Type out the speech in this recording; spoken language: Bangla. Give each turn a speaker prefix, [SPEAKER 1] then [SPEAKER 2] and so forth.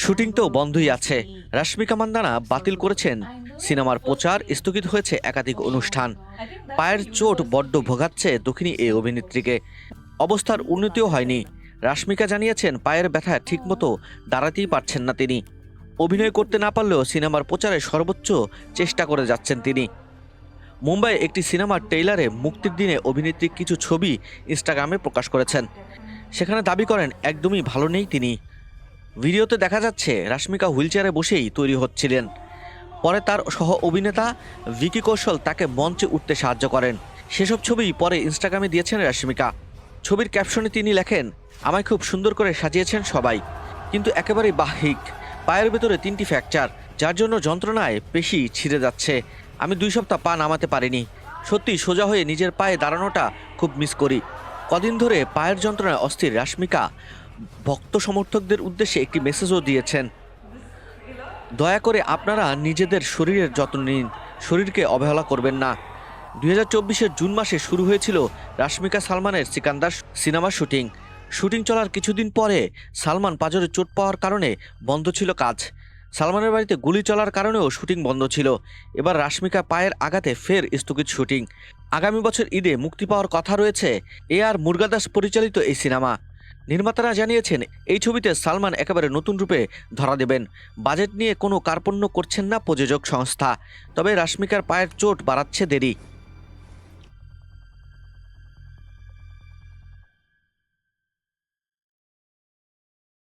[SPEAKER 1] শুটিং তো বন্ধই আছে। রাশমিকা মান্দানা বাতিল করেছেন সিনেমার প্রচার, স্থগিত হয়েছে একাধিক অনুষ্ঠান। পায়ের চোট বড্ড ভোগাচ্ছে দক্ষিণী এই অভিনেত্রীকে। অবস্থার উন্নতিও হয়নি। রাশমিকা জানিয়েছেন পায়ের ব্যথায় ঠিকমতো দাঁড়াতেই পারছেন না তিনি। অভিনয় করতে না পারলেও সিনেমার প্রচারে সর্বোচ্চ চেষ্টা করে যাচ্ছেন তিনি। মুম্বাইয়ে একটি সিনেমার ট্রেইলারে মুক্তির দিনে অভিনেত্রী কিছু ছবি ইনস্টাগ্রামে প্রকাশ করেছেন। সেখানে দাবি করেন একদমই ভালো নেই তিনি। ভিডিওতে দেখা যাচ্ছে রাশমিকা হুইলচেয়ারে বসেই তৈরি হচ্ছিলেন। পরে তার সহ অভিনেতা ভিকি কৌশল তাকে মঞ্চে উঠতে সাহায্য করেন। সেসব ছবি পরে ইনস্টাগ্রামে দিয়েছেন রাশমিকা। ছবির ক্যাপশনে তিনি লেখেন, আমায় খুব সুন্দর করে সাজিয়েছেন সবাই, কিন্তু একেবারেই বাহ্যিক। পায়ের ভেতরে 3টি ফ্র্যাকচার, যার জন্য যন্ত্রণায় পেশি ছিঁড়ে যাচ্ছে। আমি 2 সপ্তাহ পা নামাতে পারিনি। সত্যি সোজা হয়ে নিজের পায়ে দাঁড়ানোটা খুব মিস করি। কদিন ধরে পায়ের যন্ত্রণায় অস্থির রাশমিকা ভক্ত সমর্থকদের উদ্দেশ্যে একটি মেসেজও দিয়েছেন। দয়া করে আপনারা নিজেদের শরীরের যত্ন নিন, শরীরকে অবহেলা করবেন না। 2024-এর জুন মাসে শুরু হয়েছিল রাশমিকা সালমানের সিকান্দার সিনেমার শুটিং চলার কিছুদিন পরে সালমান পাঁজরে চোট পাওয়ার কারণে বন্ধ ছিল কাজ। সালমানের বাড়িতে গুলি চলার কারণেও শুটিং বন্ধ ছিল। এবার রাশমিকা পায়ের আঘাতে ফের স্থগিত শুটিং। আগামী বছর ঈদে মুক্তি পাওয়ার কথা রয়েছে AR মুরগাদাস পরিচালিত এই সিনেমা। নির্মাতারা জানিয়েছেন এই ছবিতে সালমান একেবারে নতুন রূপে ধরা দেবেন। বাজেট নিয়ে কোনো কার্পণ্য করছেন না প্রযোজক সংস্থা। তবে রাশমিকার পায়ের চোট বাড়াচ্ছে দেরি।